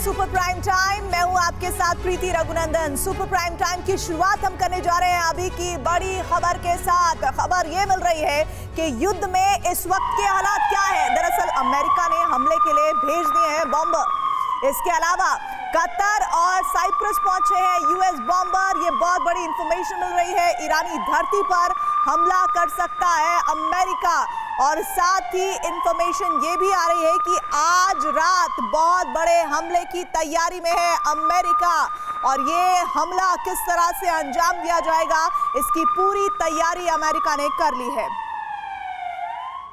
Super prime time. मैं हूं आपके साथ प्रीति रघुनंदन। सुपर प्राइम टाइम की शुरुआत हम करने जा रहे हैं अभी की बड़ी खबर के साथ। खबर ये मिल रही है कि युद्ध में इस वक्त के हालात क्या है। दरअसल अमेरिका ने हमले के लिए भेज दिए हैं बॉम्बर। इसके अलावा कतर और साइप्रस पहुंचे हैं यूएस बॉम्बर। ये बहुत बड़ी इंफॉर्मेशन मिल रही है। ईरानी धरती पर हमला कर सकता है अमेरिका। और साथ ही इंफॉर्मेशन ये भी आ रही है कि आज रात बहुत बड़े हमले की तैयारी में है अमेरिका। और ये हमला किस तरह से अंजाम दिया जाएगा, इसकी पूरी तैयारी अमेरिका ने कर ली है।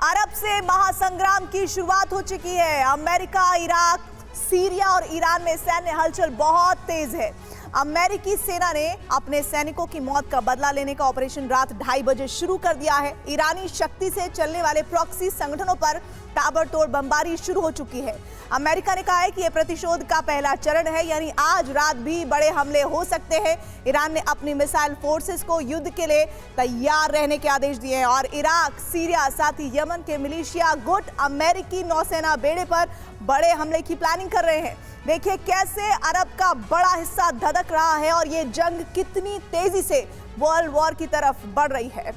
अरब से महासंग्राम की शुरुआत हो चुकी है। अमेरिका, इराक, सीरिया और ईरान में सैन्य हलचल बहुत तेज है। अमेरिकी सेना ने अपने सैनिकों की मौत का बदला लेने का ऑपरेशन रात 2:30 बजे शुरू कर दिया है। ईरानी शक्ति से चलने वाले प्रॉक्सी संगठनों पर ताबड़तोड़ बमबारी शुरू हो चुकी है। अमेरिका ने कहा है कि यह प्रतिशोध का पहला चरण है, यानी आज रात भी बड़े हमले हो सकते हैं। ईरान ने अपनी मिसाइल फोर्सेस को युद्ध के लिए तैयार रहने के आदेश दिए हैं। और इराक, सीरिया, साथ ही यमन के मिलिशिया गुट अमेरिकी नौसेना बेड़े पर बड़े हमले की प्लानिंग कर रहे हैं। देखिए कैसे अरब का बड़ा हिस्सा धधक रहा है और ये जंग कितनी तेजी से वर्ल्ड वॉर की तरफ बढ़ रही है।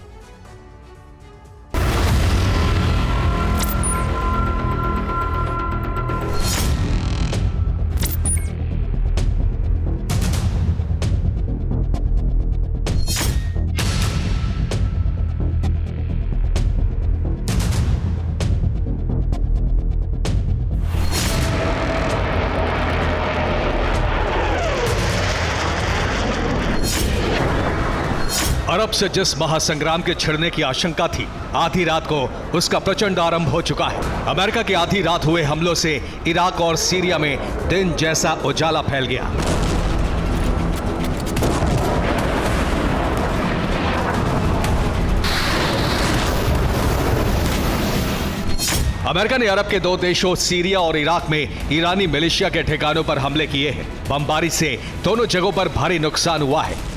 अरब से जिस महासंग्राम के छिड़ने की आशंका थी, आधी रात को उसका प्रचंड आरंभ हो चुका है। अमेरिका के आधी रात हुए हमलों से इराक और सीरिया में दिन जैसा उजाला फैल गया। अमेरिका ने अरब के दो देशों सीरिया और इराक में ईरानी मिलिशिया के ठिकानों पर हमले किए हैं। बमबारी से दोनों जगहों पर भारी नुकसान हुआ है।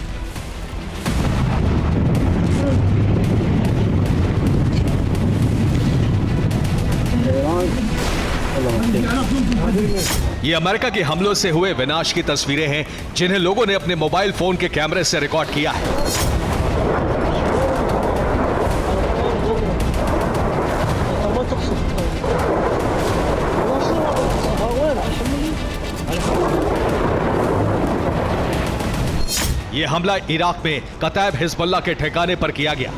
ये अमेरिका के हमलों से हुए विनाश की तस्वीरें हैं, जिन्हें लोगों ने अपने मोबाइल फोन के कैमरे से रिकॉर्ड किया है। यह हमला इराक में कतैब हिजबुल्लाह के ठिकाने पर किया गया।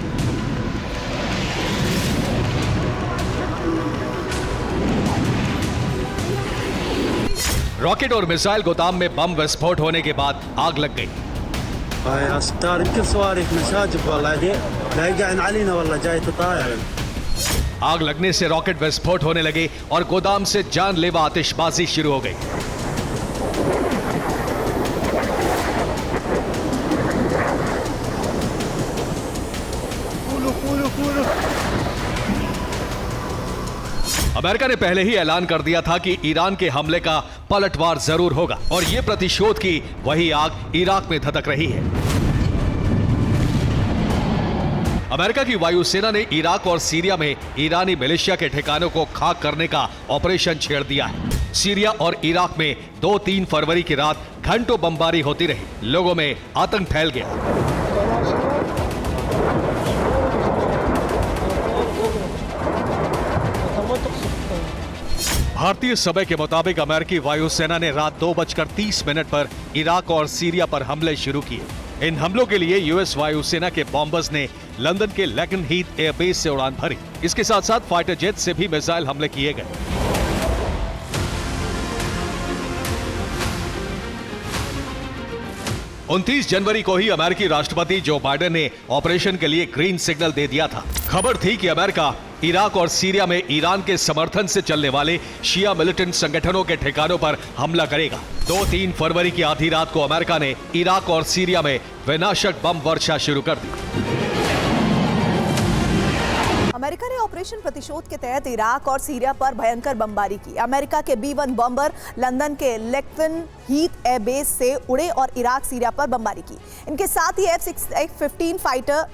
रॉकेट और मिसाइल गोदाम में बम विस्फोट होने के बाद आग लग गई। आग लगने से रॉकेट विस्फोट होने लगे और गोदाम से जानलेवा आतिशबाजी शुरू हो गई। अमेरिका ने पहले ही ऐलान कर दिया था कि ईरान के हमले का पलटवार जरूर होगा और यह प्रतिशोध की वही आग इराक में धधक रही है। अमेरिका की वायुसेना ने इराक और सीरिया में ईरानी मिलिशिया के ठिकानों को खाक करने का ऑपरेशन छेड़ दिया है। सीरिया और इराक में 2-3 फरवरी की रात घंटों बमबारी होती रही। लोगों में आतंक फैल गया। भारतीय समय के मुताबिक अमेरिकी वायुसेना ने रात 2:30 पर इराक और सीरिया पर हमले शुरू किए। इन हमलों के लिए यूएस वायुसेना के बॉम्बर्स ने लंदन के लेकन हीथ एयरबेस से उड़ान भरी। इसके साथ साथ फाइटर जेट से भी मिसाइल हमले किए गए। 29 जनवरी को ही अमेरिकी राष्ट्रपति जो बाइडेन ने ऑपरेशन के लिए ग्रीन सिग्नल दे दिया था। खबर थी कि अमेरिका इराक और सीरिया में ईरान के समर्थन से चलने वाले शिया मिलिटेंट संगठनों के ठिकानों पर हमला करेगा। 2-3 फरवरी की आधी रात को अमेरिका ने इराक और सीरिया में विनाशक बम वर्षा शुरू कर दी। अमेरिका ने ऑपरेशन प्रतिशोध के तहत इराक और सीरिया पर भयंकर बमबारी की। अमेरिका के B-1 बॉम्बर लंदन के लेकन हीथ एयरबेस से उड़े और इराक सीरिया पर बमबारी की। इनके साथ ही F-15 फाइटर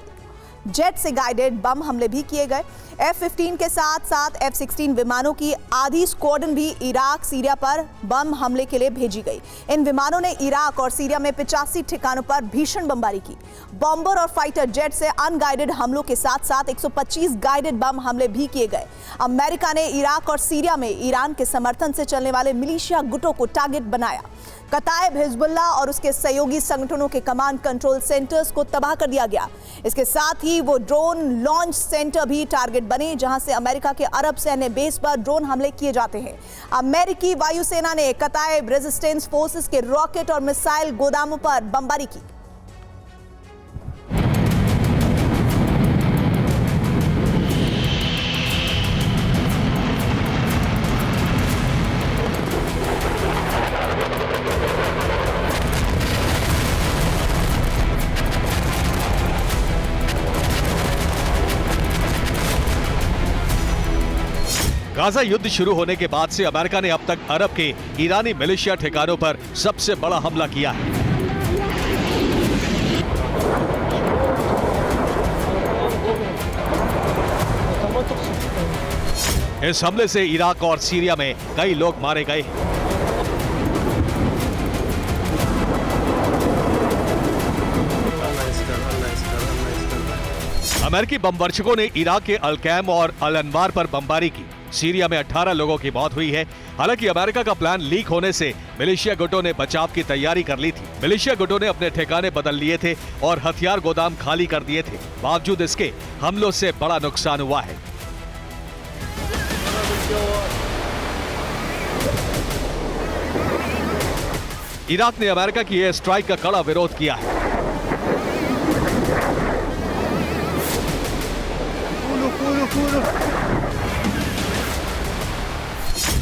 जेट से गाइडेड बम हमले भी किए गए। F-15 के साथ साथ F-16 विमानों की आधी स्क्वाड्रन भी इराक सीरिया पर बम हमले के लिए भेजी गई। इन विमानों ने इराक और सीरिया में 85 ठिकानों पर भीषण बमबारी की। बॉम्बर और फाइटर जेट से अनगाइडेड हमलों के साथ साथ 125 गाइडेड बम हमले भी किए गए। अमेरिका ने इराक और सीरिया में ईरान के समर्थन से चलने वाले मिलिशिया गुटों को टारगेट बनाया। कताइब, हिजबुल्लाह और उसके सहयोगी संगठनों के कमांड कंट्रोल सेंटर्स को तबाह कर दिया गया। इसके साथ ही वो ड्रोन लॉन्च सेंटर भी टारगेट बने, जहां से अमेरिका के अरब सैन्य बेस पर ड्रोन हमले किए जाते हैं। अमेरिकी वायुसेना ने कताइब रेजिस्टेंस फोर्सेस के रॉकेट और मिसाइल गोदामों पर बमबारी की। गाजा युद्ध शुरू होने के बाद से अमेरिका ने अब तक अरब के ईरानी मिलिशिया ठिकानों पर सबसे बड़ा हमला किया है। इस हमले से इराक और सीरिया में कई लोग मारे गए। अमेरिकी बमवर्षकों ने इराक के अलकैम और अल अनवार पर बमबारी की। सीरिया में 18 लोगों की मौत हुई है। हालांकि अमेरिका का प्लान लीक होने से मिलिशिया गुटों ने बचाव की तैयारी कर ली थी। मिलिशिया गुटों ने अपने ठिकाने बदल लिए थे और हथियार गोदाम खाली कर दिए थे। बावजूद इसके हमलों से बड़ा नुकसान हुआ है। इराक ने अमेरिका की एयर स्ट्राइक का कड़ा विरोध किया है।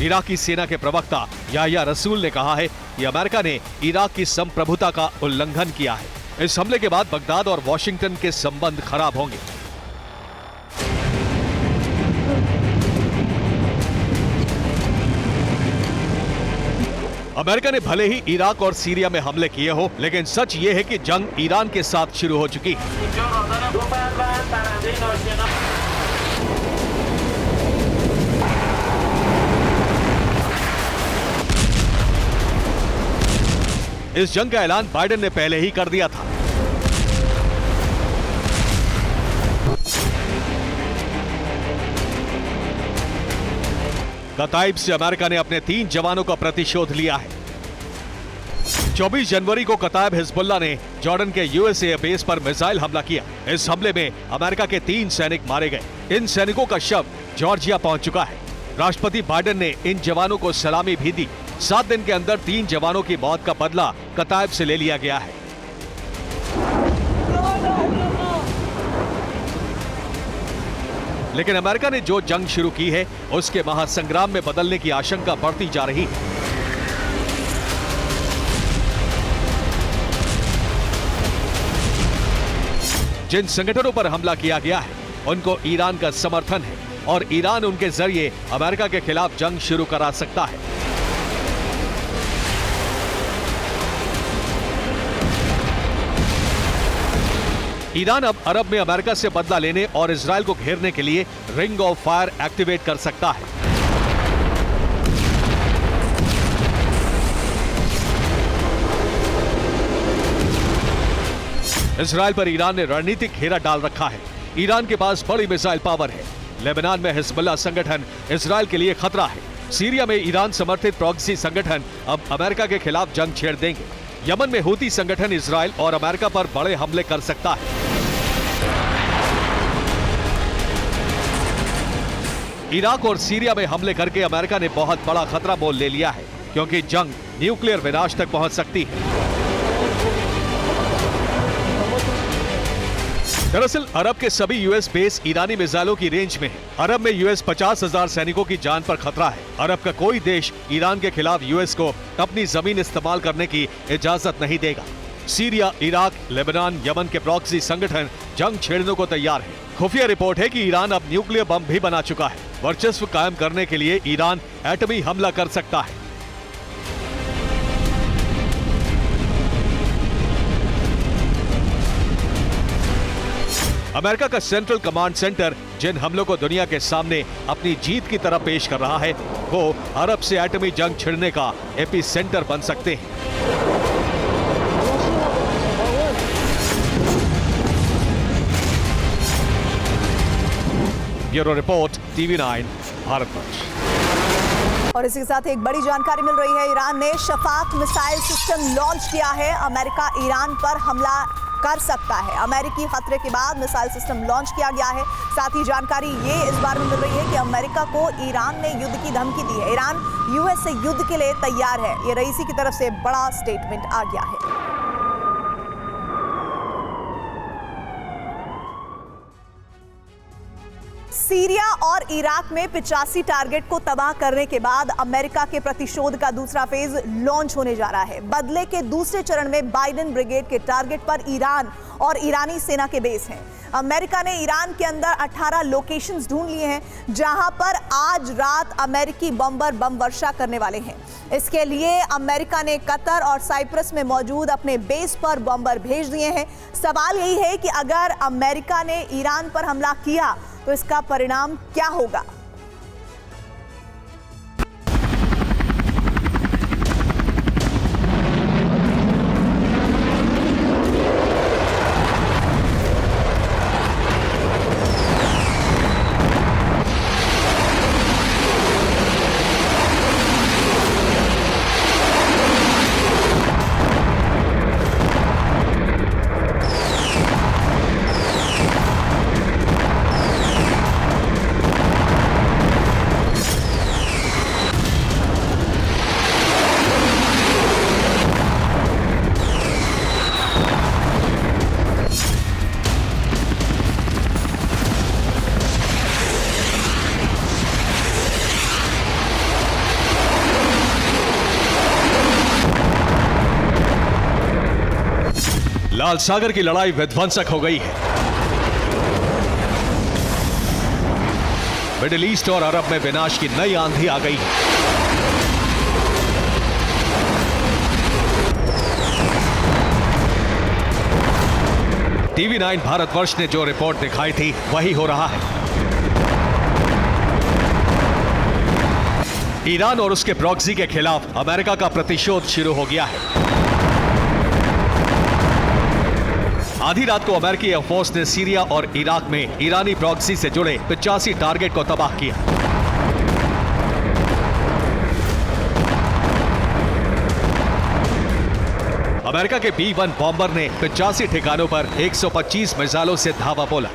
इराकी सेना के प्रवक्ता याह्या रसूल ने कहा है कि अमेरिका ने इराक की संप्रभुता का उल्लंघन किया है। इस हमले के बाद बगदाद और वॉशिंगटन के संबंध खराब होंगे। अमेरिका ने भले ही इराक और सीरिया में हमले किए हो, लेकिन सच ये है कि जंग ईरान के साथ शुरू हो चुकी है। इस जंग का ऐलान बाइडेन ने पहले ही कर दिया था। कताइब से अमेरिका ने अपने 3 जवानों का प्रतिशोध लिया है। 24 जनवरी को कताइब हिजबुल्लाह ने जॉर्डन के यूएसए बेस पर मिसाइल हमला किया। इस हमले में अमेरिका के 3 सैनिक मारे गए। इन सैनिकों का शव जॉर्जिया पहुंच चुका है। राष्ट्रपति बाइडेन ने इन जवानों को सलामी भी दी। 7 दिन के अंदर 3 जवानों की मौत का बदला कताइब से ले लिया गया है। लेकिन अमेरिका ने जो जंग शुरू की है, उसके महासंग्राम में बदलने की आशंका बढ़ती जा रही है। जिन संगठनों पर हमला किया गया है, उनको ईरान का समर्थन है और ईरान उनके जरिए अमेरिका के खिलाफ जंग शुरू करा सकता है। ईरान अब अरब में अमेरिका से बदला लेने और इजराइल को घेरने के लिए रिंग ऑफ फायर एक्टिवेट कर सकता है। इजराइल पर ईरान ने रणनीतिक घेरा डाल रखा है। ईरान के पास बड़ी मिसाइल पावर है। लेबनान में हिजबुल्लाह संगठन इजराइल के लिए खतरा है। सीरिया में ईरान समर्थित प्रॉक्सी संगठन अब अमेरिका के खिलाफ जंग छेड़ देंगे। यमन में हूती संगठन इजराइल और अमेरिका पर बड़े हमले कर सकता है। इराक और सीरिया में हमले करके अमेरिका ने बहुत बड़ा खतरा मोल ले लिया है, क्योंकि जंग न्यूक्लियर विनाश तक पहुंच सकती है। दरअसल अरब के सभी यूएस बेस ईरानी मिसाइलों की रेंज में है। अरब में यूएस 50,000 सैनिकों की जान पर खतरा है। अरब का कोई देश ईरान के खिलाफ यूएस को अपनी जमीन इस्तेमाल करने की इजाजत नहीं देगा। सीरिया, इराक, लेबनान, यमन के प्रॉक्सी संगठन जंग छेड़ने को तैयार है। खुफिया रिपोर्ट है कि ईरान अब न्यूक्लियर बम भी बना चुका है। वर्चस्व कायम करने के लिए ईरान एटमी हमला कर सकता है। अमेरिका का सेंट्रल कमांड सेंटर जिन हमलों को दुनिया के सामने अपनी जीत की तरह पेश कर रहा है, वो अरब से एटमी जंग छिड़ने का एपिसेंटर बन सकते हैं। Bureau report, TV9 Bharatvarsh. और इसी के साथ एक बड़ी जानकारी मिल रही है, ईरान ने शफाक मिसाइल सिस्टम लॉन्च किया है। अमेरिका ईरान पर हमला कर सकता है। अमेरिकी खतरे के बाद मिसाइल सिस्टम लॉन्च किया गया है। साथ ही जानकारी ये इस बार में मिल रही है कि अमेरिका को ईरान ने युद्ध की धमकी दी है। ईरान यूएस से युद्ध के लिए तैयार है। ये रईसी की तरफ से बड़ा स्टेटमेंट आ गया है। सीरिया और इराक में 85 टारगेट को तबाह करने के बाद अमेरिका के प्रतिशोध का दूसरा फेज लॉन्च होने जा रहा है। बदले के दूसरे चरण में बाइडेन ब्रिगेड के टारगेट पर ईरान और ईरानी सेना के बेस हैं। अमेरिका ने ईरान के अंदर 18 लोकेशंस ढूंढ लिए हैं जहां पर आज रात अमेरिकी बम्बर बम वर्षा करने वाले हैं। इसके लिए अमेरिका ने कतर और साइप्रस में मौजूद अपने बेस पर बम्बर भेज दिए हैं। सवाल यही है कि अगर अमेरिका ने ईरान पर हमला किया तो इसका परिणाम क्या होगा। लाल सागर की लड़ाई विध्वंसक हो गई है। मिडिल ईस्ट और अरब में विनाश की नई आंधी आ गई है। TV9 भारतवर्ष ने जो रिपोर्ट दिखाई थी वही हो रहा है। ईरान और उसके प्रॉक्सी के खिलाफ अमेरिका का प्रतिशोध शुरू हो गया है। आधी रात को अमेरिकी एयरफोर्स ने सीरिया और इराक में ईरानी प्रॉक्सी से जुड़े 85 टारगेट को तबाह किया। अमेरिका के B-1 बॉम्बर ने 85 ठिकानों पर 125 मिसाइलों से धावा बोला।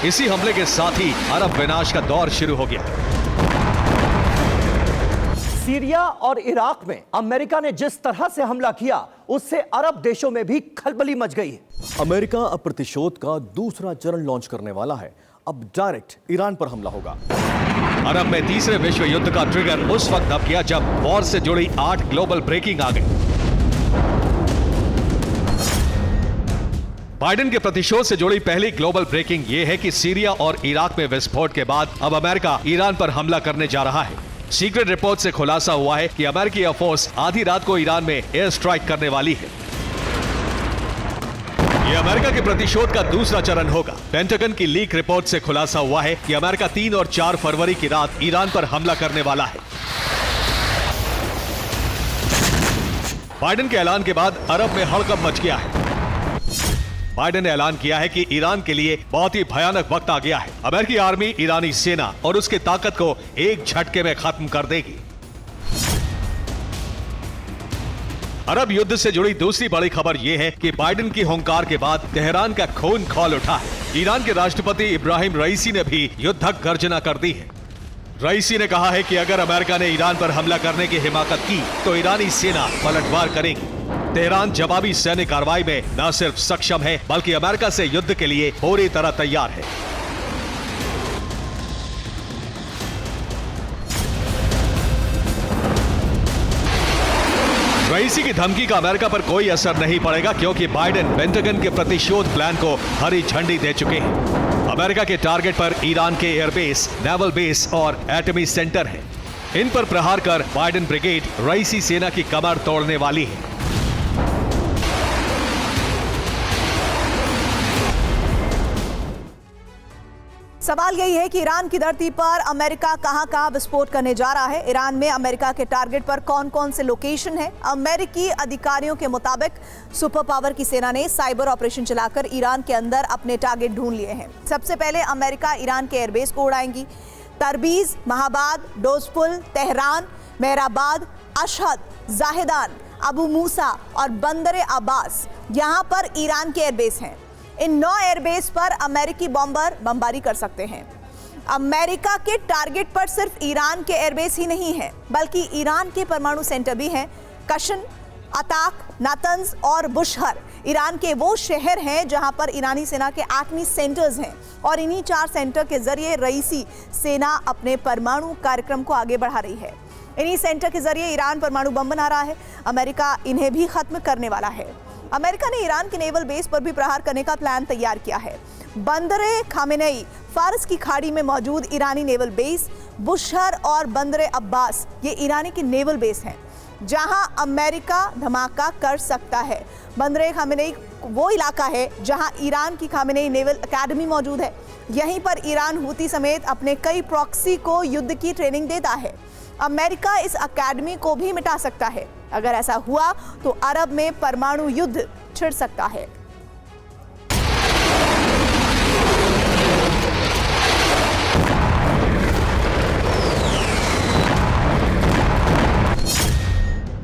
इसी हमले के साथ ही अरब विनाश का दौर शुरू हो गया। सीरिया और इराक में अमेरिका ने जिस तरह से हमला किया, उससे अरब देशों में भी खलबली मच गई है। अमेरिका अब प्रतिशोध का दूसरा चरण लॉन्च करने वाला है। अब डायरेक्ट ईरान पर हमला होगा। अरब में तीसरे विश्व युद्ध का ट्रिगर उस वक्त दब गया जब वॉर से जुड़ी 8 ग्लोबल ब्रेकिंग आ गई। बाइडेन के प्रतिशोध से जुड़ी पहली ग्लोबल ब्रेकिंग यह है कि सीरिया और इराक में विस्फोट के बाद अब अमेरिका ईरान पर हमला करने जा रहा है। सीक्रेट रिपोर्ट से खुलासा हुआ है कि अमेरिकी एयरफोर्स आधी रात को ईरान में एयर स्ट्राइक करने वाली है। यह अमेरिका के प्रतिशोध का दूसरा चरण होगा। पेंटागन की लीक रिपोर्ट से खुलासा हुआ है कि अमेरिका 3 और 4 फरवरी की रात ईरान पर हमला करने वाला है। बाइडेन के ऐलान के बाद अरब में हड़कंप मच गया है। बाइडेन ने ऐलान किया है कि ईरान के लिए बहुत ही भयानक वक्त आ गया है। अमेरिकी आर्मी ईरानी सेना और उसकी ताकत को एक झटके में खत्म कर देगी। अरब युद्ध से जुड़ी दूसरी बड़ी खबर यह है कि बाइडेन की हुंकार के बाद तेहरान का खून खौल उठा है। ईरान के राष्ट्रपति इब्राहिम रईसी ने भी युद्धक गर्जना कर दी है। रईसी ने कहा है कि अगर अमेरिका ने ईरान पर हमला करने की हिमाकत की तो ईरानी सेना पलटवार करेगी। तेहरान जवाबी सैन्य कार्रवाई में न सिर्फ सक्षम है बल्कि अमेरिका से युद्ध के लिए पूरी तरह तैयार है। रईसी की धमकी का अमेरिका पर कोई असर नहीं पड़ेगा क्योंकि बाइडेन पेंटागन के प्रतिशोध प्लान को हरी झंडी दे चुके हैं। अमेरिका के टारगेट पर ईरान के एयरबेस, नेवल बेस और एटमी सेंटर हैं। इन पर प्रहार कर बाइडेन ब्रिगेड रईसी सेना की कमर तोड़ने वाली है। सवाल यही है कि ईरान की धरती पर अमेरिका कहां विस्फोट करने जा रहा है। ईरान में अमेरिका के टारगेट पर कौन कौन से लोकेशन है। अमेरिकी अधिकारियों के मुताबिक सुपर पावर की सेना ने साइबर ऑपरेशन चलाकर ईरान के अंदर अपने टारगेट ढूंढ लिए हैं। सबसे पहले अमेरिका ईरान के एयरबेस को उड़ाएंगी। Tabriz, Mahabad, Dezful, Tehran, Mehrabad, अशहद, जाहिदान, अबू मूसा और बंदर अब्बास यहां पर ईरान के एयरबेस हैं। इन 9 एयरबेस पर अमेरिकी बॉम्बर बमबारी कर सकते हैं। अमेरिका के टारगेट पर सिर्फ ईरान के एयरबेस ही नहीं है, बल्कि ईरान के परमाणु सेंटर भी हैं। कशन, अताक, नातंज और बुशहर ईरान के वो शहर हैं जहां पर ईरानी सेना के एटमी सेंटर्स हैं और इन्हीं 4 सेंटर के जरिए रईसी सेना अपने परमाणु कार्यक्रम को आगे बढ़ा रही है। इन्हीं सेंटर के जरिए ईरान परमाणु बम बना रहा है। अमेरिका इन्हें भी खत्म करने वाला है। अमेरिका ने ईरान के नेवल बेस पर भी प्रहार करने का प्लान तैयार किया है। बंदरे खामेनेई, फारस की खाड़ी में मौजूद ईरानी नेवल बेस, बुशहर और बंदरे अब्बास ये ईरानी की नेवल बेस हैं जहां अमेरिका धमाका कर सकता है। बंदरे खामेनेई वो इलाका है जहां ईरान की खामेनेई नेवल एकेडमी मौजूद है। यहीं पर ईरान हूती समेत अपने कई प्रॉक्सी को युद्ध की ट्रेनिंग देता है। अमेरिका इस एकेडमी को भी मिटा सकता है। अगर ऐसा हुआ तो अरब में परमाणु युद्ध छिड़ सकता है।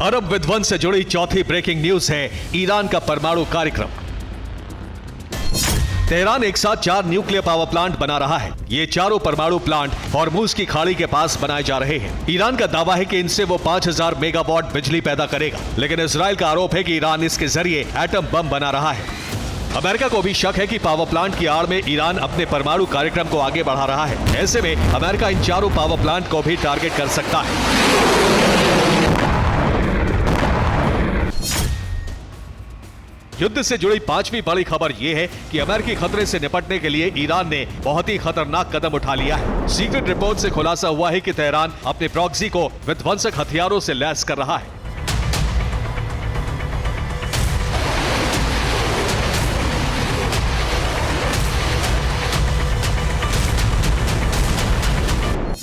अरब विध्वंस से जुड़ी चौथी ब्रेकिंग न्यूज है ईरान का परमाणु कार्यक्रम। तेहरान एक साथ 4 न्यूक्लियर पावर प्लांट बना रहा है। ये चारों परमाणु प्लांट हॉर्मुज की खाड़ी के पास बनाए जा रहे हैं। ईरान का दावा है कि इनसे वो 5000 मेगावाट बिजली पैदा करेगा, लेकिन इजराइल का आरोप है कि ईरान इसके जरिए एटम बम बना रहा है। अमेरिका को भी शक है कि पावर प्लांट की आड़ में ईरान अपने परमाणु कार्यक्रम को आगे बढ़ा रहा है। ऐसे में अमेरिका इन चारों पावर प्लांट को भी टारगेट कर सकता है। युद्ध से जुड़ी 5वीं बड़ी खबर यह है कि अमेरिकी खतरे से निपटने के लिए ईरान ने बहुत ही खतरनाक कदम उठा लिया है। सीक्रेट रिपोर्ट से खुलासा हुआ है कि तेहरान अपने प्रॉक्सी को विध्वंसक हथियारों से लैस कर रहा है।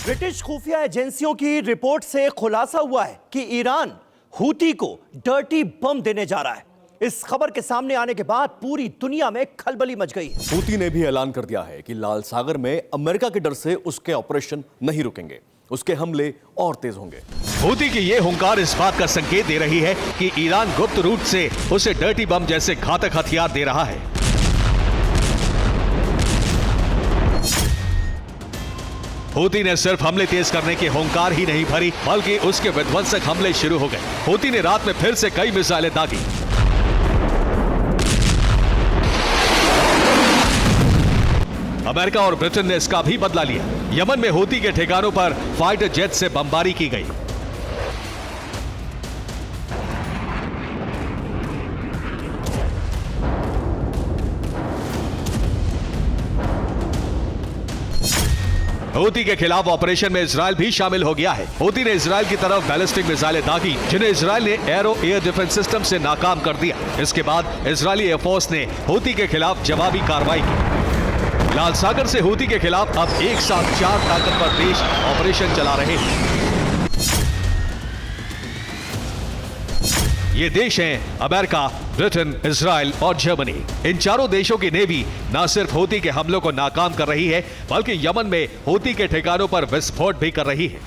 ब्रिटिश खुफिया एजेंसियों की रिपोर्ट से खुलासा हुआ है कि ईरान हूती को डर्टी बम देने जा रहा है। इस खबर के सामने आने के बाद पूरी दुनिया में खलबली मच गई है। हूती ने भी ऐलान कर दिया है कि लाल सागर में अमेरिका के डर से उसके ऑपरेशन नहीं रुकेंगे, उसके हमले और तेज होंगे। हूती की ये हुंकार इस बात का संकेत दे रही है कि ईरान गुप्त रूप से उसे डर्टी बम जैसे घातक हथियार दे रहा है। हूती ने सिर्फ हमले तेज करने की हुंकार ही नहीं भरी, बल्कि उसके विध्वंसक हमले शुरू हो गए। हूती ने रात में फिर से कई मिसाइलें दागी। अमेरिका और ब्रिटेन ने इसका भी बदला लिया। यमन में हूती के ठिकानों पर फाइटर जेट से बमबारी की गई। हूती के खिलाफ ऑपरेशन में इजराइल भी शामिल हो गया है। हूती ने इजराइल की तरफ बैलिस्टिक मिसाइलें दागी, जिन्हें इजराइल ने एरो एयर डिफेंस सिस्टम से नाकाम कर दिया। इसके बाद इजरायली एयरफोर्स ने हूती के खिलाफ जवाबी कार्रवाई की। लाल सागर से हूती के खिलाफ अब एक साथ 4 ताकतवर देश ऑपरेशन चला रहे हैं। ये देश हैं अमेरिका, ब्रिटेन, इजराइल और जर्मनी। इन चारों देशों की नेवी न सिर्फ हूती के हमलों को नाकाम कर रही है, बल्कि यमन में हूती के ठिकानों पर विस्फोट भी कर रही है।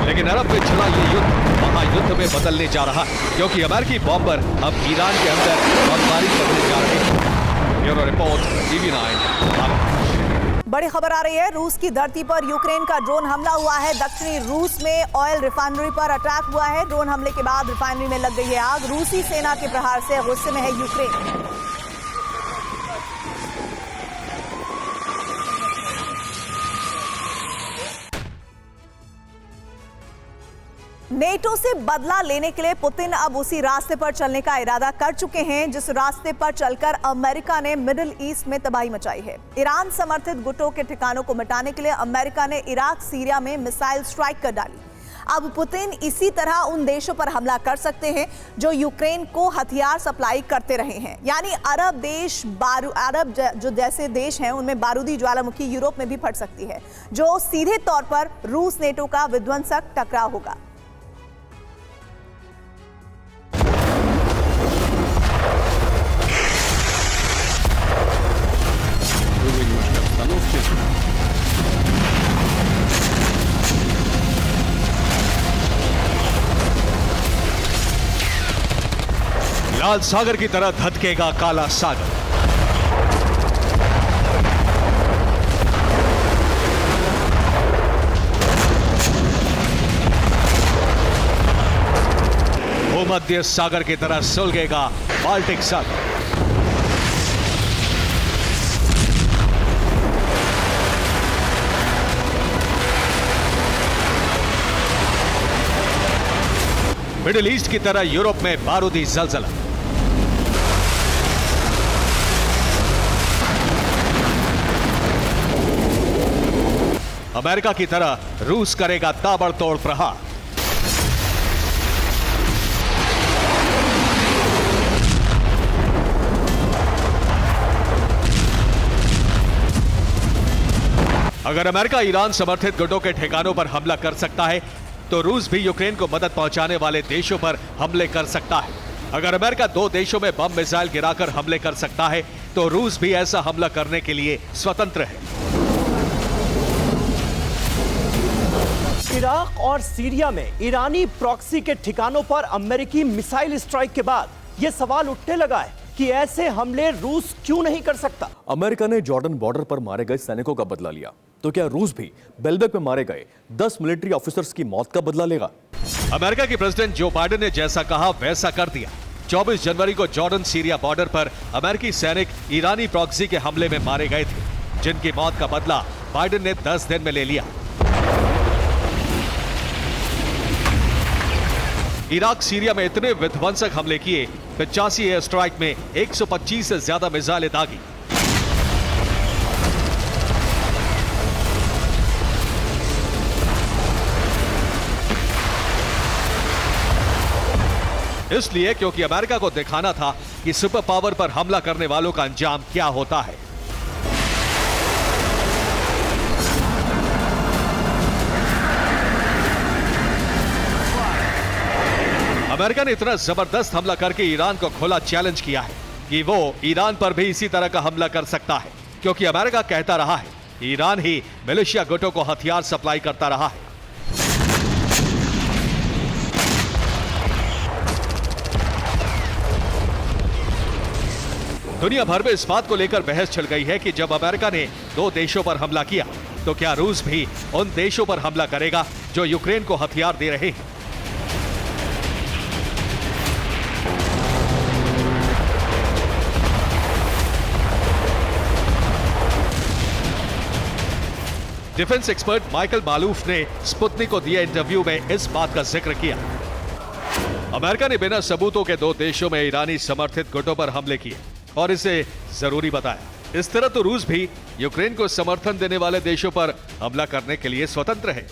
लेकिन अरब में छिड़ा ये युद्ध महायुद्ध में बदलने जा रहा है, क्योंकि अमेरिकी बॉम्बर अब ईरान के अंदर बमबारी करने जा रहे हैं। Bureau report, TV9। बड़ी खबर आ रही है। रूस की धरती पर यूक्रेन का ड्रोन हमला हुआ है। दक्षिणी रूस में ऑयल रिफाइनरी पर अटैक हुआ है। ड्रोन हमले के बाद रिफाइनरी में लग गई है आग। रूसी सेना के प्रहार से गुस्से में है यूक्रेन। नेटो से बदला लेने के लिए पुतिन अब उसी रास्ते पर चलने का इरादा कर चुके हैं जिस रास्ते पर चलकर अमेरिका ने मिडिल ईस्ट में तबाही मचाई है। ईरान समर्थित गुटों के ठिकानों को मिटाने के लिए अमेरिका ने इराक, सीरिया में मिसाइल स्ट्राइक कर डाली। अब पुतिन इसी तरह उन देशों पर हमला कर सकते हैं जो यूक्रेन को हथियार सप्लाई करते रहे हैं। यानी अरब देश अरब जो जैसे देश हैं उनमें बारूदी ज्वालामुखी यूरोप में भी फट सकती है, जो सीधे तौर पर रूस नेटो का विध्वंसक टकराव होगा। लाल सागर की तरह धधकेगा काला सागर। भूमध्य सागर की तरह सुलगेगा बाल्टिक सागर। मिडिल ईस्ट की तरह यूरोप में बारूदी जलजला। अमेरिका की तरह रूस करेगा ताबड़तोड़ प्रहार। अगर अमेरिका ईरान समर्थित गुटों के ठिकानों पर हमला कर सकता है तो रूस भी यूक्रेन को मदद पहुंचाने वाले देशों पर हमले कर सकता है। अगर अमेरिका दो देशों में बम मिसाइल गिराकर हमले कर सकता है तो रूस भी ऐसा हमला करने के लिए स्वतंत्र है। इराक और सीरिया में ईरानी प्रॉक्सी के ठिकानों पर अमेरिकी मिसाइल स्ट्राइक के बाद यह सवाल उठने लगा है कि ऐसे हमले रूस क्यों नहीं कर सकता। अमेरिका ने जॉर्डन बॉर्डर पर मारे गए सैनिकों का बदला लिया, तो क्या रूस भी बेलबेक में मारे गए 10 मिलिट्री ऑफिसर्स की मौत का बदला लेगा? अमेरिका के प्रेसिडेंट जो बाइडेन ने जैसा कहा वैसा कर दिया। 24 जनवरी को जॉर्डन सीरिया बॉर्डर पर अमेरिकी सैनिक ईरानी प्रॉक्सी के हमले में मारे गए थे, जिनकी मौत का बदला बाइडेन ने 10 दिन में ले लिया। इराक सीरिया में इतने विध्वंसक हमले किए, 85 एयर स्ट्राइक में 125 से ज्यादा मिसाइलें दागी। इसलिए क्योंकि अमेरिका को दिखाना था कि सुपर पावर पर हमला करने वालों का अंजाम क्या होता है। अमेरिका ने इतना जबरदस्त हमला करके ईरान को खुला चैलेंज किया है कि वो ईरान पर भी इसी तरह का हमला कर सकता है, क्योंकि अमेरिका कहता रहा है ईरान ही मिलिशिया गुटों को हथियार सप्लाई करता रहा है। दुनिया भर में इस बात को लेकर बहस छिड़ गई है कि जब अमेरिका ने दो देशों पर हमला किया तो क्या रूस भी उन देशों पर हमला करेगा जो यूक्रेन को हथियार दे रहे हैं। डिफेंस एक्सपर्ट माइकल मालूफ ने स्पुतनिक को दिए इंटरव्यू में इस बात का जिक्र किया। अमेरिका ने बिना सबूतों के दो देशों में ईरानी समर्थित गुटों पर हमले किए और इसे जरूरी बताया। इस तरह तो रूस भी यूक्रेन को समर्थन देने वाले देशों पर हमला करने के लिए स्वतंत्र है।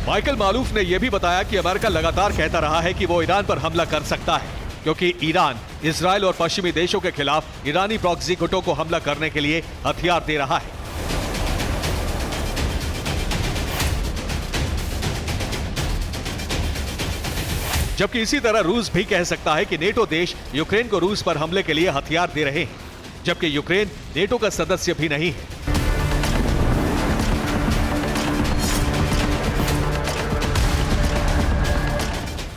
माइकल मालूफ ने यह भी बताया कि अमेरिका लगातार कहता रहा है कि वो ईरान पर हमला कर सकता है, क्योंकि ईरान इजराइल और पश्चिमी देशों के खिलाफ ईरानी प्रॉक्सी गुटों को हमला करने के लिए हथियार दे रहा है। जबकि इसी तरह रूस भी कह सकता है कि नेटो देश यूक्रेन को रूस पर हमले के लिए हथियार दे रहे हैं, जबकि यूक्रेन नेटो का सदस्य भी नहीं है।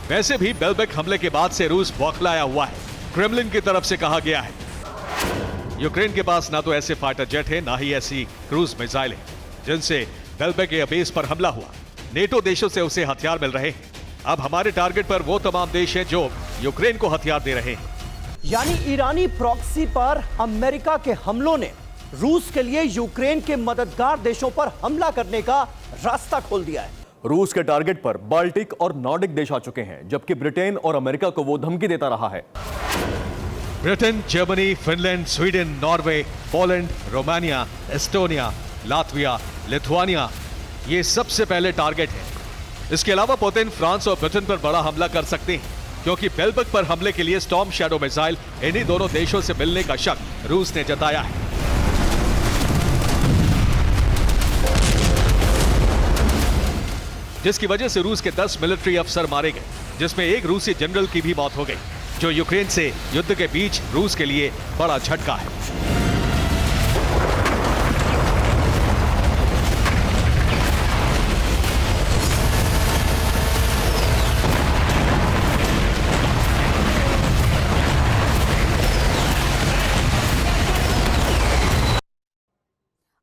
वैसे भी बेलबेक हमले के बाद से रूस बौखलाया हुआ है। क्रेमलिन की तरफ से कहा गया है यूक्रेन के पास ना तो ऐसे फाइटर जेट है, ना ही ऐसी क्रूज मिसाइल है जिनसे बेलबेक एयरबेस पर हमला हुआ। नेटो देशों से उसे हथियार मिल रहे हैं। अब हमारे टारगेट पर वो तमाम देश हैं जो यूक्रेन को हथियार दे रहे हैं। यानी ईरानी प्रॉक्सी पर अमेरिका के हमलों ने रूस के लिए यूक्रेन के मददगार देशों पर हमला करने का रास्ता खोल दिया है। रूस के टारगेट पर बाल्टिक और नॉर्डिक देश आ चुके हैं, जबकि ब्रिटेन और अमेरिका को वो धमकी देता रहा है। Britain, Germany, Finland, Sweden, Norway, Poland, Romania, Estonia, Latvia, Lithuania ये सबसे पहले टारगेट है। इसके अलावा पुतिन फ्रांस और ब्रिटेन पर बड़ा हमला कर सकते हैं, क्योंकि बेल्बेक पर हमले के लिए स्टॉर्म शैडो मिसाइल इन्हीं दोनों देशों से मिलने का शक रूस ने जताया है। जिसकी वजह से रूस के 10 मिलिट्री अफसर मारे गए, जिसमें एक रूसी जनरल की भी मौत हो गई, जो यूक्रेन से युद्ध के बीच रूस के लिए बड़ा झटका है।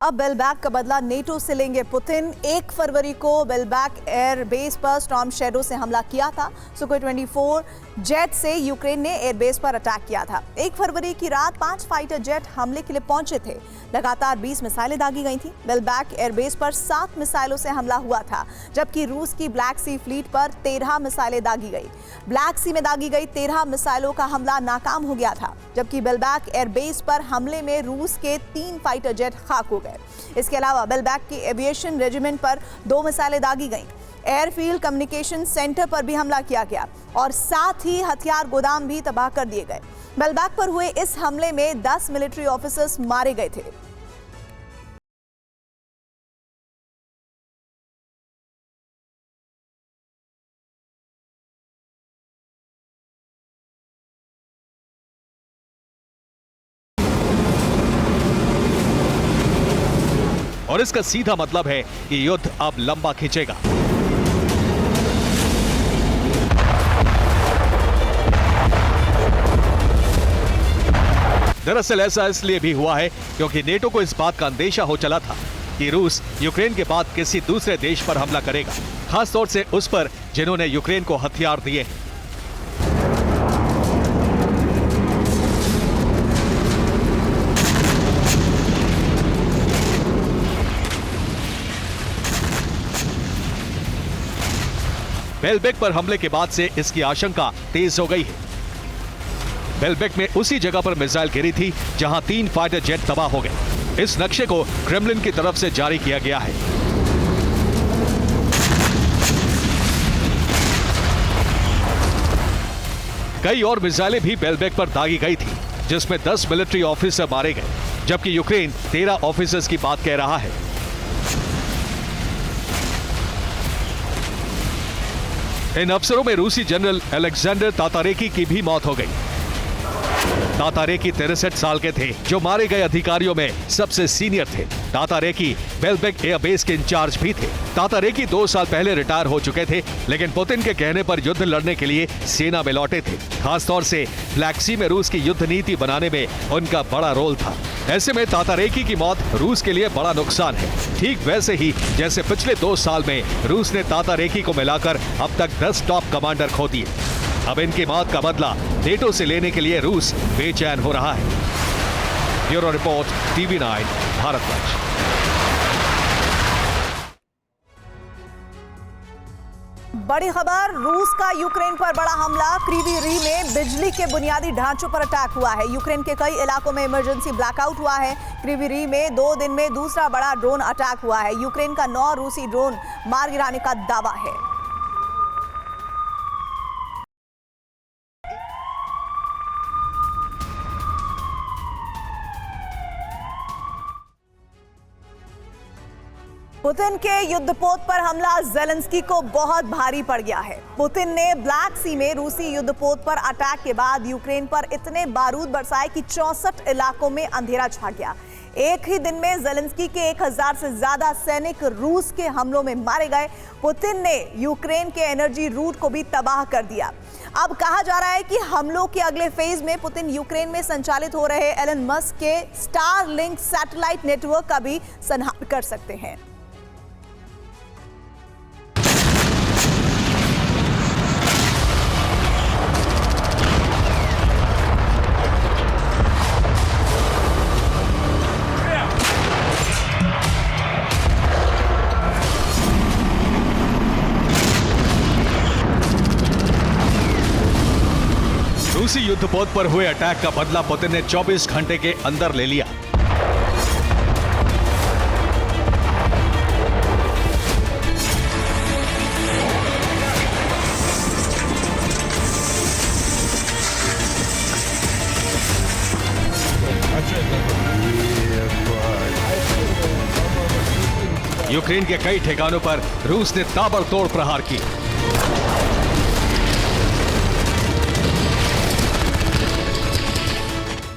अब बेलबैक का बदला नेटो से लेंगे पुतिन। 1 फरवरी को बेलबैक एयर बेस पर स्टॉर्म शैडो से हमला किया था। सुखोई 24 जेट से यूक्रेन ने एयरबेस पर अटैक किया था। 1 फरवरी की रात 5 फाइटर जेट हमले के लिए पहुंचे थे। लगातार 20 मिसाइलें दागी गई थी। बेलबैक एयरबेस पर 7 मिसाइलों से हमला हुआ था, जबकि रूस की ब्लैक सी फ्लीट पर 13 मिसाइलें दागी गई। ब्लैक सी में दागी गई 13 मिसाइलों का हमला नाकाम हो गया था, जबकि बेलबैक एयरबेस पर हमले में रूस के 3 फाइटर जेट खाक हो गए। इसके अलावा बेलबैक की एविएशन रेजिमेंट पर 2 मिसाइलें दागी गईं। एयरफील्ड कम्युनिकेशन सेंटर पर भी हमला किया गया और साथ ही हथियार गोदाम भी तबाह कर दिए गए। बेलबैक पर हुए इस हमले में 10 मिलिट्री ऑफिसर्स मारे गए थे। और इसका सीधा मतलब है कि युद्ध अब लंबा खिंचेगा। दरअसल ऐसा इसलिए भी हुआ है क्योंकि नेटो को इस बात का अंदेशा हो चला था कि रूस यूक्रेन के बाद किसी दूसरे देश पर हमला करेगा, खासतौर से उस पर जिन्होंने यूक्रेन को हथियार दिए। बेलबेक पर हमले के बाद से इसकी आशंका तेज हो गई है। बेलबेक में उसी जगह पर मिसाइल गिरी थी जहां 3 फाइटर जेट तबाह हो गए। इस नक्शे को क्रेमलिन की तरफ से जारी किया गया है। कई और मिसाइलें भी बेलबेक पर दागी गई थी, जिसमें 10 मिलिट्री ऑफिसर मारे गए, जबकि यूक्रेन 13 ऑफिसर्स की बात कह रहा है। इन अफसरों में रूसी जनरल अलेक्जेंडर तातारेकी की भी मौत हो गई। तातारेकी 63 साल के थे, जो मारे गए अधिकारियों में सबसे सीनियर थे। तातारेकी बेलबेक एयरबेस के इंचार्ज भी थे। तातारेकी 2 साल पहले रिटायर हो चुके थे, लेकिन पुतिन के कहने पर युद्ध लड़ने के लिए सेना में लौटे थे। खासतौर से ब्लैक सी में रूस की युद्ध नीति बनाने में उनका बड़ा रोल था। ऐसे में तातारेकी की मौत रूस के लिए बड़ा नुकसान है, ठीक वैसे ही जैसे पिछले 2 साल में रूस ने तातारेकी को मिलाकर अब तक 10 टॉप कमांडर खो दिए। अब इनकी मौत का बदला नेटो से लेने के लिए रूस बेचैन हो रहा है। Bureau report, TV9 Bharatvarsh. बड़ी खबर, रूस का यूक्रेन पर बड़ा हमला। क्रीवी री में बिजली के बुनियादी ढांचों पर अटैक हुआ है। यूक्रेन के कई इलाकों में इमरजेंसी ब्लैकआउट हुआ है। क्रीवी री में 2 दिन में दूसरा बड़ा ड्रोन अटैक हुआ है। यूक्रेन का 9 रूसी ड्रोन मार गिराने का दावा है। पुतिन के युद्धपोत पर हमला ज़ेलेंस्की को बहुत भारी पड़ गया है। पुतिन ने ब्लैक सी में रूसी युद्धपोत पर अटैक के बाद यूक्रेन पर इतने बारूद बरसाए कि 64 इलाकों में अंधेरा छा गया। एक ही दिन में ज़ेलेंस्की के 1000 से ज्यादा सैनिक रूस के हमलों में मारे गए। पुतिन ने यूक्रेन के एनर्जी रूट को भी तबाह कर दिया। अब कहा जा रहा है कि हमलों के अगले फेज में पुतिन यूक्रेन में संचालित हो रहे एलन मस्क के स्टारलिंक सैटेलाइट नेटवर्क का भी संहार कर सकते हैं। रूसी युद्धपोत पर हुए अटैक का बदला पुतिन ने 24 घंटे के अंदर ले लिया। यूक्रेन के कई ठिकानों पर रूस ने ताबड़तोड़ प्रहार किए।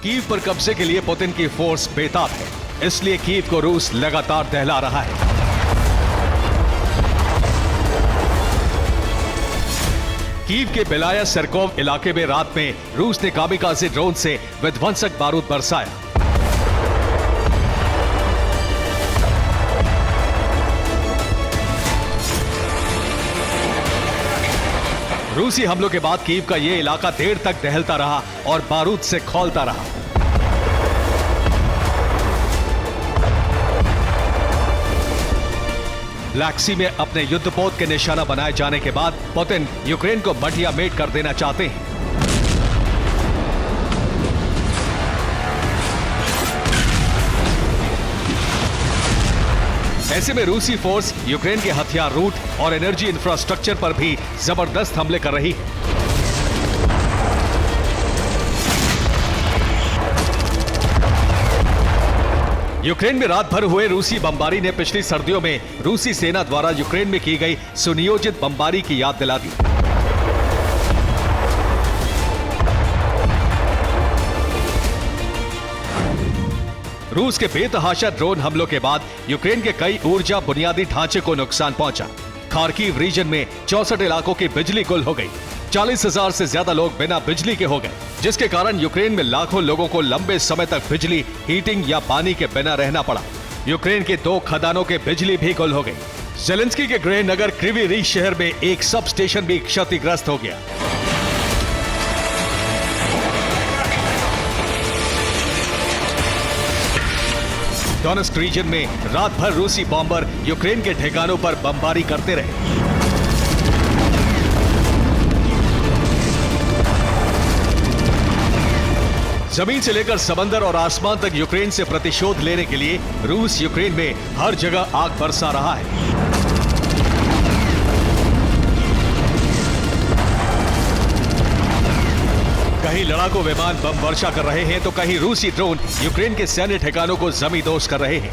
कीव पर कब्जे के लिए पुतिन की फोर्स बेताब है, इसलिए कीव को रूस लगातार दहला रहा है। कीव के बेलाया सरकोव इलाके में रात में रूस ने कामिकाज़े ड्रोन से विध्वंसक बारूद बरसाया। रूसी हमलों के बाद कीव का यह इलाका देर तक दहलता रहा और बारूद से खौलता रहा। ब्लैक सी में अपने युद्धपोत के निशाना बनाए जाने के बाद पुतिन यूक्रेन को मटिया मेट कर देना चाहते हैं। ऐसे में रूसी फोर्स यूक्रेन के हथियार रूट और एनर्जी इंफ्रास्ट्रक्चर पर भी जबरदस्त हमले कर रही है। यूक्रेन में रात भर हुए रूसी बमबारी ने पिछली सर्दियों में रूसी सेना द्वारा यूक्रेन में की गई सुनियोजित बमबारी की याद दिला दी। रूस के बेतहाशा ड्रोन हमलों के बाद यूक्रेन के कई ऊर्जा बुनियादी ढांचे को नुकसान पहुंचा। खार्किव रीजन में 64 इलाकों की बिजली गुल हो गई। 40,000 से ज्यादा लोग बिना बिजली के हो गए, जिसके कारण यूक्रेन में लाखों लोगों को लंबे समय तक बिजली, हीटिंग या पानी के बिना रहना पड़ा। यूक्रेन के 2 खदानों के बिजली भी गुल हो गई। जेलेंस्की के गृह नगर क्रिवी रीग शहर में एक सब स्टेशन भी क्षतिग्रस्त हो गया। डोनेट्स्क रीजन में रात भर रूसी बॉम्बर यूक्रेन के ठिकानों पर बमबारी करते रहे। जमीन से लेकर समंदर और आसमान तक यूक्रेन से प्रतिशोध लेने के लिए रूस यूक्रेन में हर जगह आग बरसा रहा है। कहीं लड़ाकू विमान बम वर्षा कर रहे हैं तो कहीं रूसी ड्रोन यूक्रेन के सैन्य ठिकानों को जमींदोज कर रहे हैं।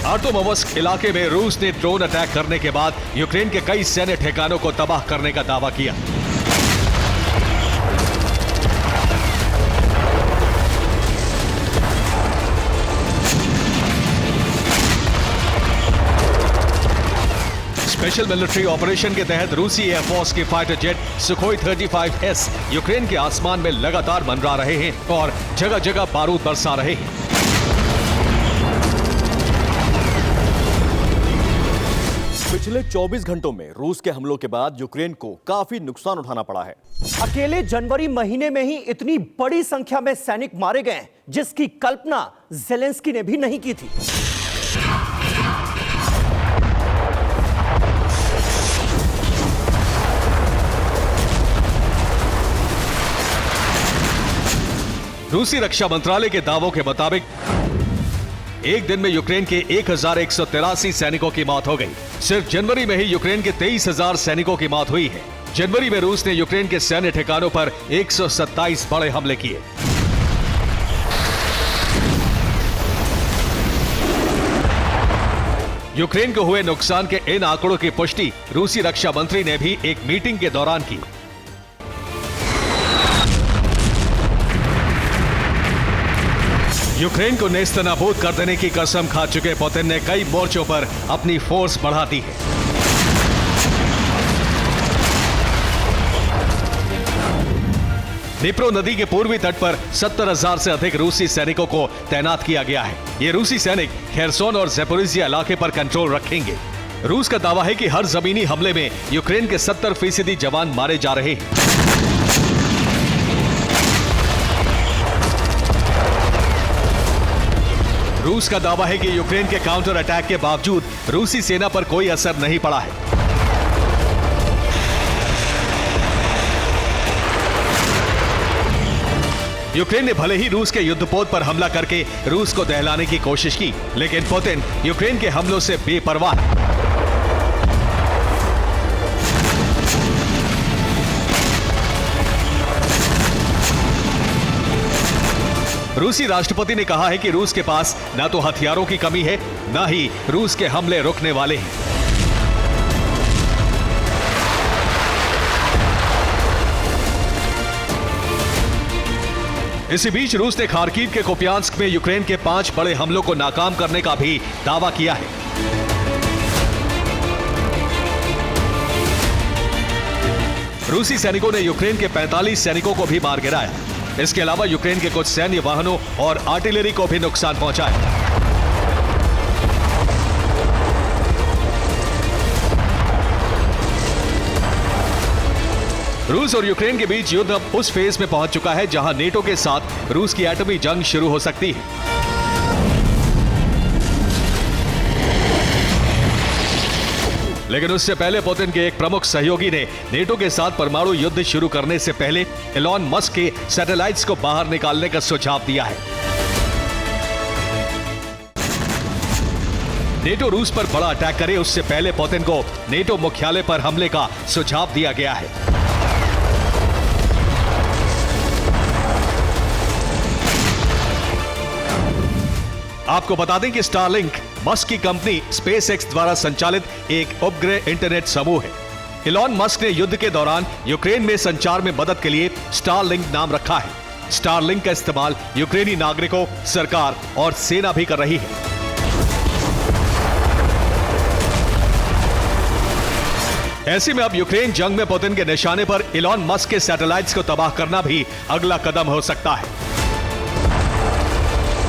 आर्टोमोवस्क इलाके में रूस ने ड्रोन अटैक करने के बाद यूक्रेन के कई सैन्य ठिकानों को तबाह करने का दावा किया। स्पेशल मिलिट्री ऑपरेशन के तहत रूसी एयरफोर्स की fighter jet Sukhoi 35S Ukraine के आसमान में लगातार मंडरा रहे हैं और जगह जगह बारूद बरसा रहे हैं। पिछले 24 घंटों में रूस के हमलों के बाद यूक्रेन को काफी नुकसान उठाना पड़ा है। अकेले जनवरी महीने में ही इतनी बड़ी संख्या में सैनिक मारे गए, जिसकी कल्पना जेलेंस्की ने भी नहीं की थी। रूसी रक्षा मंत्रालय के दावों के मुताबिक एक दिन में यूक्रेन के 1183 सैनिकों की मौत हो गई। सिर्फ जनवरी में ही यूक्रेन के 23,000 सैनिकों की मौत हुई है। जनवरी में रूस ने यूक्रेन के सैन्य ठिकानों पर 127 बड़े हमले किए। यूक्रेन को हुए नुकसान के इन आंकड़ों की पुष्टि रूसी रक्षा मंत्री ने भी एक मीटिंग के दौरान की। यूक्रेन को नेस्तनाबूद कर देने की कसम खा चुके पुतिन ने कई मोर्चों पर अपनी फोर्स बढ़ा दी है। निप्रो नदी के पूर्वी तट पर 70,000 से अधिक रूसी सैनिकों को तैनात किया गया है। ये रूसी सैनिक खेरसोन और ज़ैपोरिज़िया इलाके पर कंट्रोल रखेंगे। रूस का दावा है कि हर जमीनी हमले में यूक्रेन के 70% जवान मारे जा रहे हैं। रूस का दावा है कि यूक्रेन के काउंटर अटैक के बावजूद रूसी सेना पर कोई असर नहीं पड़ा है। यूक्रेन ने भले ही रूस के युद्धपोत पर हमला करके रूस को दहलाने की कोशिश की, लेकिन पुतिन यूक्रेन के हमलों से बेपरवाह है। रूसी राष्ट्रपति ने कहा है कि रूस के पास न तो हथियारों की कमी है, न ही रूस के हमले रुकने वाले हैं। इसी बीच रूस ने खार्किव के कुपियांस्क में यूक्रेन के 5 बड़े हमलों को नाकाम करने का भी दावा किया है। रूसी सैनिकों ने यूक्रेन के 45 सैनिकों को भी मार गिराया। इसके अलावा यूक्रेन के कुछ सैन्य वाहनों और आर्टिलरी को भी नुकसान पहुंचा है। रूस और यूक्रेन के बीच युद्ध अब उस फेज में पहुंच चुका है जहां नेटो के साथ रूस की एटमी जंग शुरू हो सकती है। लेकिन उससे पहले पुतिन के एक प्रमुख सहयोगी ने नेटो के साथ परमाणु युद्ध शुरू करने से पहले एलॉन मस्क के सैटेलाइट्स को बाहर निकालने का सुझाव दिया है। नेटो रूस पर बड़ा अटैक करे उससे पहले पुतिन को नेटो मुख्यालय पर हमले का सुझाव दिया गया है। आपको बता दें कि स्टारलिंक मस्क की कंपनी स्पेसएक्स द्वारा संचालित एक उपग्रह इंटरनेट समूह है। एलॉन मस्क ने युद्ध के दौरान यूक्रेन में संचार में मदद के लिए स्टारलिंक नाम रखा है। स्टारलिंक का इस्तेमाल यूक्रेनी नागरिकों, सरकार और सेना भी कर रही है। ऐसे में अब यूक्रेन जंग में पुतिन के निशाने पर एलॉन मस्क के सैटेलाइट्स को तबाह करना भी अगला कदम हो सकता है।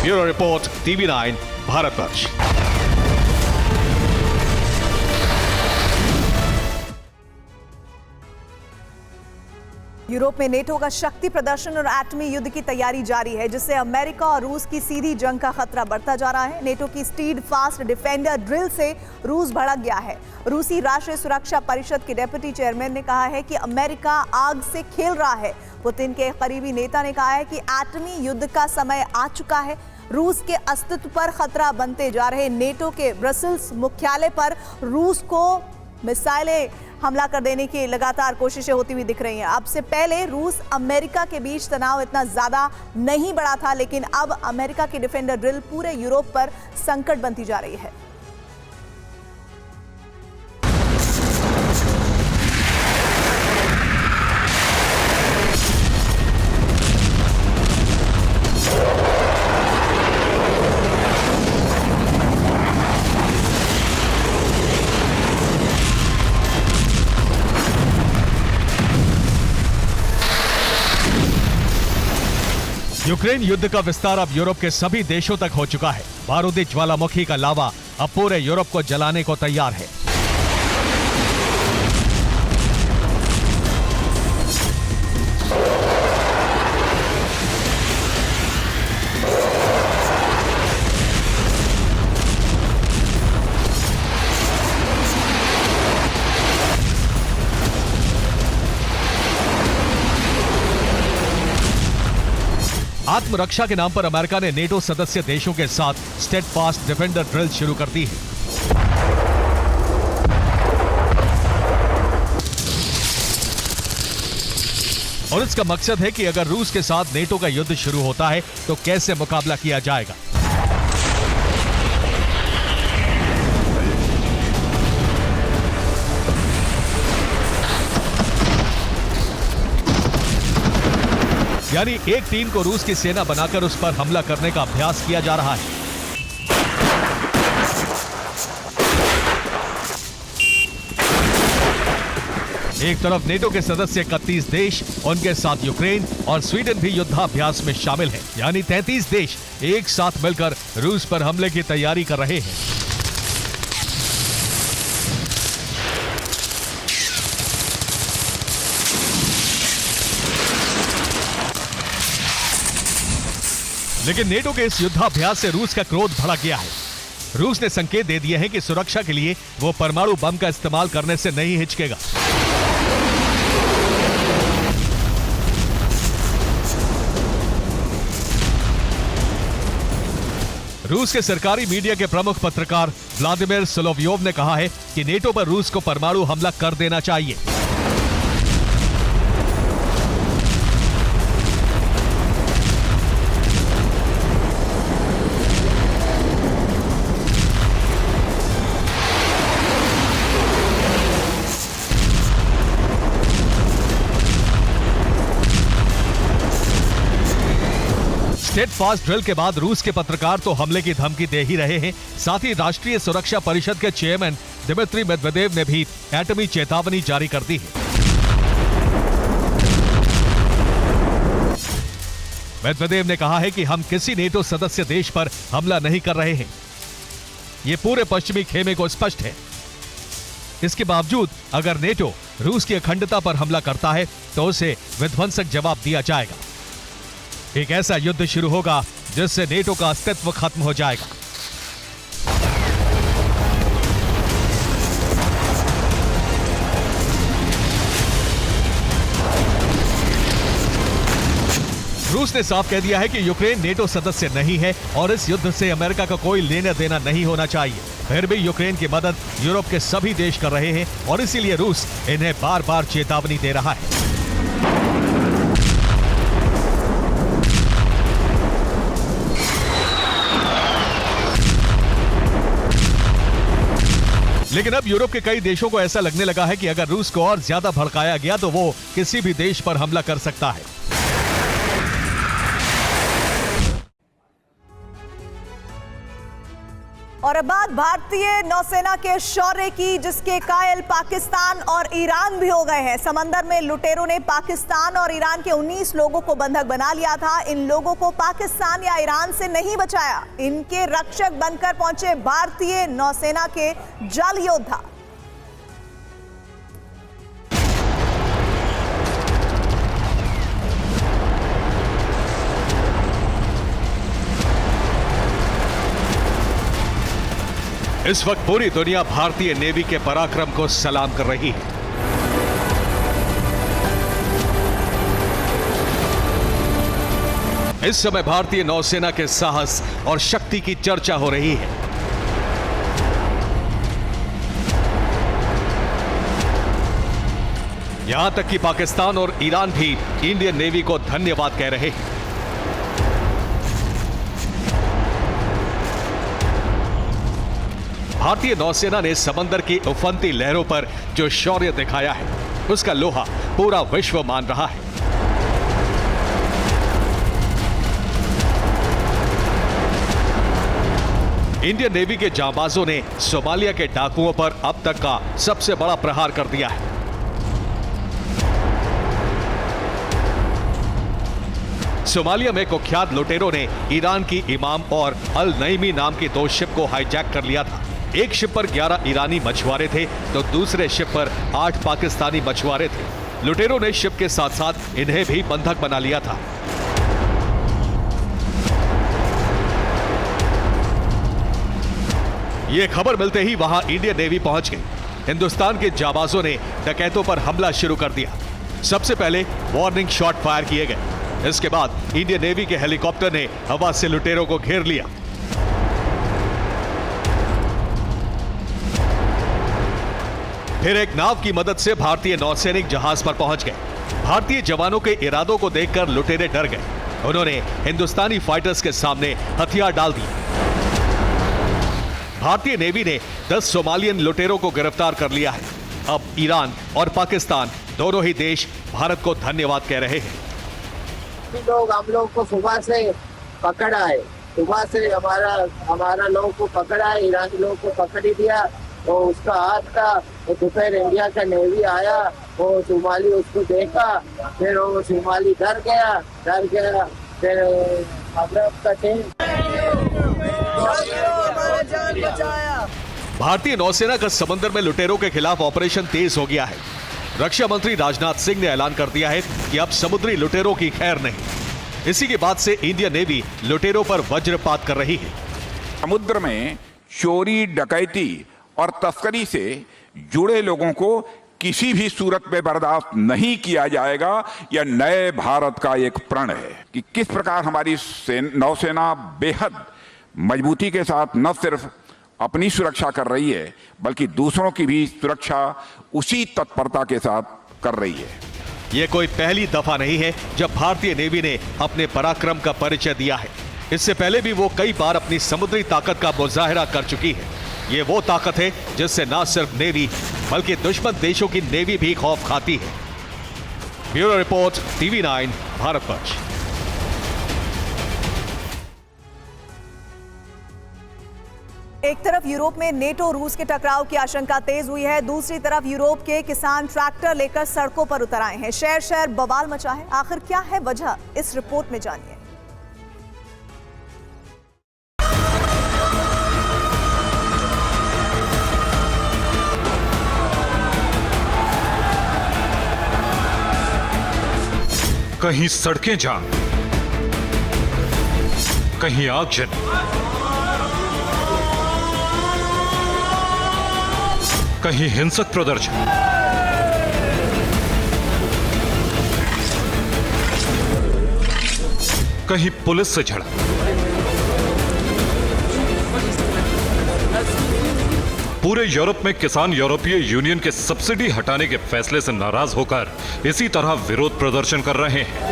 Bureau report, TV9 Bharatvarsh. Europe में नेटो का शक्ति प्रदर्शन और एटमी युद्ध की तैयारी जारी है, जिससे अमेरिका और रूस की सीधी जंग का खतरा बढ़ता जा रहा है। नेटो की स्टीड फास्ट डिफेंडर ड्रिल से रूस भड़क गया है। रूसी राष्ट्रीय सुरक्षा परिषद के डेप्यूटी चेयरमैन ने कहा है कि अमेरिका आग से खेल रहा है। पुतिन के करीबी नेता ने कहा है कि एटमी युद्ध का समय आ चुका है। रूस के अस्तित्व पर खतरा बनते जा रहे नेटो के ब्रसेल्स मुख्यालय पर रूस को मिसाइलें हमला कर देने की लगातार कोशिशें होती हुई दिख रही हैं। अब से पहले रूस अमेरिका के बीच तनाव इतना ज्यादा नहीं बढ़ा था, लेकिन अब अमेरिका की डिफेंडर ड्रिल पूरे यूरोप पर संकट बनती जा रही है। यूक्रेन युद्ध का विस्तार अब यूरोप के सभी देशों तक हो चुका है। बारूदी ज्वालामुखी का लावा अब पूरे यूरोप को जलाने को तैयार है। आत्मरक्षा के नाम पर अमेरिका ने नेटो सदस्य देशों के साथ स्टेडफास्ट डिफेंडर ड्रिल शुरू कर दी है। और इसका मकसद है कि अगर रूस के साथ नेटो का युद्ध शुरू होता है तो कैसे मुकाबला किया जाएगा। यानी एक टीम को रूस की सेना बनाकर उस पर हमला करने का अभ्यास किया जा रहा है। एक तरफ नेटो के सदस्य 31 देश, उनके साथ यूक्रेन और स्वीडन भी युद्धाभ्यास में शामिल हैं। यानी 33 देश एक साथ मिलकर रूस पर हमले की तैयारी कर रहे हैं। लेकिन नेटो के इस युद्धाभ्यास से रूस का क्रोध भड़क गया है। रूस ने संकेत दे दिए हैं कि सुरक्षा के लिए वो परमाणु बम का इस्तेमाल करने से नहीं हिचकेगा। रूस के सरकारी मीडिया के प्रमुख पत्रकार व्लादिमीर सोलोव्योव ने कहा है कि नेटो पर रूस को परमाणु हमला कर देना चाहिए। स्टेडफास्ट ड्रिल के बाद रूस के पत्रकार तो हमले की धमकी दे ही रहे हैं, साथ ही राष्ट्रीय सुरक्षा परिषद के चेयरमैन दिमित्री मेदवेदेव ने भी एटमी चेतावनी जारी कर दी है। मेदवेदेव ने कहा है कि हम किसी नेटो सदस्य देश पर हमला नहीं कर रहे हैं। ये पूरे पश्चिमी खेमे को स्पष्ट है। इसके बावजूद अगर नेटो रूस की अखंडता पर हमला करता है तो उसे विध्वंसक जवाब दिया जाएगा। एक ऐसा युद्ध शुरू होगा जिससे नेटो का अस्तित्व खत्म हो जाएगा। रूस ने साफ कह दिया है कि यूक्रेन नेटो सदस्य नहीं है और इस युद्ध से अमेरिका का कोई लेना देना नहीं होना चाहिए। फिर भी यूक्रेन की मदद यूरोप के सभी देश कर रहे हैं और इसीलिए रूस इन्हें बार बार चेतावनी दे रहा है। लेकिन अब यूरोप के कई देशों को ऐसा लगने लगा है कि अगर रूस को और ज्यादा भड़काया गया तो वो किसी भी देश पर हमला कर सकता है। और अब बात भारतीय नौसेना के शौर्य की, जिसके कायल पाकिस्तान और ईरान भी हो गए हैं। समंदर में लुटेरों ने पाकिस्तान और ईरान के 19 लोगों को बंधक बना लिया था। इन लोगों को पाकिस्तान या ईरान से नहीं बचाया, इनके रक्षक बनकर पहुंचे भारतीय नौसेना के जल योद्धा। इस वक्त पूरी दुनिया भारतीय नेवी के पराक्रम को सलाम कर रही है। इस समय भारतीय नौसेना के साहस और शक्ति की चर्चा हो रही है। यहां तक कि पाकिस्तान और ईरान भी इंडियन नेवी को धन्यवाद कह रहे हैं। भारतीय नौसेना ने समंदर की उफनती लहरों पर जो शौर्य दिखाया है, उसका लोहा पूरा विश्व मान रहा है। इंडियन नेवी के जांबाजों ने सोमालिया के डाकुओं पर अब तक का सबसे बड़ा प्रहार कर दिया है। सोमालिया में कुख्यात लुटेरों ने ईरान की इमाम और अल नईमी नाम की 2 शिप को हाईजैक कर लिया था। एक शिप पर 11 ईरानी मछुआरे थे तो दूसरे शिप पर 8 पाकिस्तानी मछुआरे थे। लुटेरों ने शिप के साथ साथ इन्हें भी बंधक बना लिया था। यह खबर मिलते ही वहां इंडियन नेवी पहुंच गई। हिंदुस्तान के जाबाजों ने डकैतों पर हमला शुरू कर दिया। सबसे पहले वार्निंग शॉट फायर किए गए। इसके बाद इंडियन नेवी के हेलीकॉप्टर ने हवा से लुटेरों को घेर लिया। फिर एक नाव की मदद से भारतीय नौसैनिक जहाज पर पहुंच गए। भारतीय जवानों के इरादों को देखकर लुटेरे डर गए। उन्होंने हिंदुस्तानी फाइटर्स के सामने हथियार डाल दिए। भारतीय नेवी ने 10 सोमालियन लुटेरों को गिरफ्तार कर लिया है। अब ईरान और पाकिस्तान दोनों ही देश भारत को धन्यवाद कह रहे हैं। हम लोग को सुबह से पकड़ा है, सुबह से हमारा लोग को पकड़ा है, ईरानी लोग को पकड़ ही दिया। वो उसका हाथ था, वो दोपहर इंडिया का नेवी आया, वो सोमाली उसको देखा, फिर वो सोमाली डर गया, फिर भारतीय नौसेना का समंदर में लुटेरों के खिलाफ ऑपरेशन तेज हो गया है। रक्षा मंत्री राजनाथ सिंह ने ऐलान कर दिया है कि अब समुद्री लुटेरों की खैर नहीं। इसी के बाद से इंडियन नेवी लुटेरों पर वज्रपात कर रही है। समुद्र में चोरी, डकैती और तस्करी से जुड़े लोगों को किसी भी सूरत में बर्दाश्त नहीं किया जाएगा। यह नए भारत का एक प्रण है कि किस प्रकार हमारी नौसेना बेहद मजबूती के साथ न सिर्फ अपनी सुरक्षा कर रही है बल्कि दूसरों की भी सुरक्षा उसी तत्परता के साथ कर रही है। ये कोई पहली दफा नहीं है जब भारतीय नेवी ने अपने पराक्रम का परिचय दिया है। इससे पहले भी वो कई बार अपनी समुद्री ताकत का मुजाहिरा कर चुकी है। ये वो ताकत है जिससे न सिर्फ नेवी बल्कि दुश्मन देशों की नेवी भी खौफ खाती है। Bureau report, TV9 Bharatvarsh. एक तरफ यूरोप में नेटो रूस के टकराव की आशंका तेज हुई है, दूसरी तरफ यूरोप के किसान ट्रैक्टर लेकर सड़कों पर उतर आए हैं। शहर शहर बवाल मचा है। आखिर क्या है वजह, इस रिपोर्ट में जानिए। कहीं सड़कें जाम, कहीं आगजनी, कहीं हिंसक प्रदर्शन, कहीं पुलिस से झड़प। पूरे यूरोप में किसान यूरोपीय यूनियन के सब्सिडी हटाने के फैसले से नाराज होकर इसी तरह विरोध प्रदर्शन कर रहे हैं।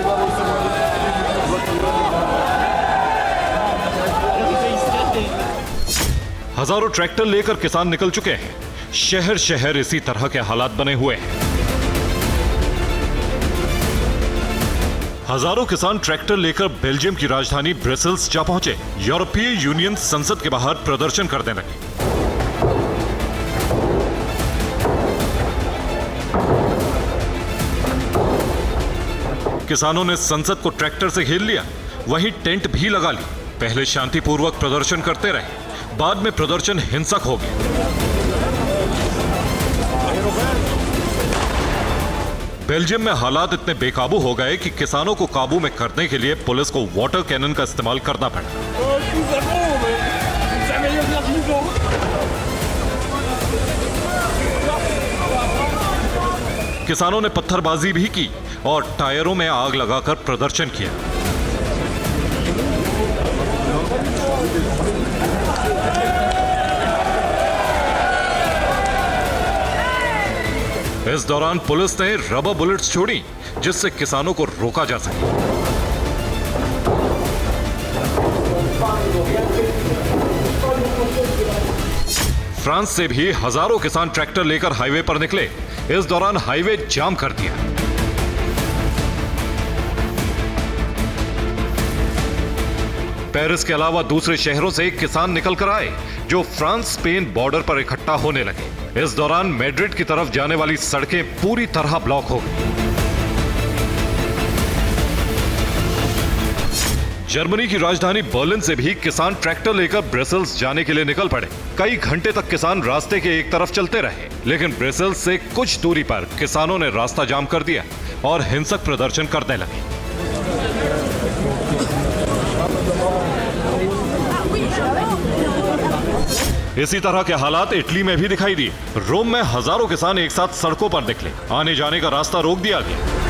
हजारों ट्रैक्टर लेकर किसान निकल चुके हैं। शहर शहर इसी तरह के हालात बने हुए हैं। हजारों किसान ट्रैक्टर लेकर बेल्जियम की राजधानी ब्रसेल्स जा पहुंचे। यूरोपीय यूनियन संसद के बाहर प्रदर्शन करने लगे। किसानों ने संसद को ट्रैक्टर से घेर लिया, वहीं टेंट भी लगा ली। पहले शांतिपूर्वक प्रदर्शन करते रहे, बाद में प्रदर्शन हिंसक हो गया। बेल्जियम में हालात इतने बेकाबू हो गए कि किसानों को काबू में करने के लिए पुलिस को वाटर कैनन का इस्तेमाल करना पड़ा। किसानों ने पत्थरबाजी भी की और टायरों में आग लगाकर प्रदर्शन किया। इस दौरान पुलिस ने रबर बुलेट्स छोड़ी जिससे किसानों को रोका जा सके। फ्रांस से भी हजारों किसान ट्रैक्टर लेकर हाईवे पर निकले। इस दौरान हाईवे जाम कर दिया। पेरिस के अलावा दूसरे शहरों से किसान निकल कर आए जो फ्रांस स्पेन बॉर्डर पर इकट्ठा होने लगे। इस दौरान मैड्रिड की तरफ जाने वाली सड़कें पूरी तरह ब्लॉक हो गई। जर्मनी की राजधानी बर्लिन से भी किसान ट्रैक्टर लेकर ब्रसेल्स जाने के लिए निकल पड़े। कई घंटे तक किसान रास्ते के एक तरफ चलते रहे, लेकिन ब्रसेल्स से कुछ दूरी पर किसानों ने रास्ता जाम कर दिया और हिंसक प्रदर्शन करने लगे। इसी तरह के हालात इटली में भी दिखाई दिए। रोम में हजारों किसान एक साथ सड़कों पर निकले। आने जाने का रास्ता रोक दिया गया।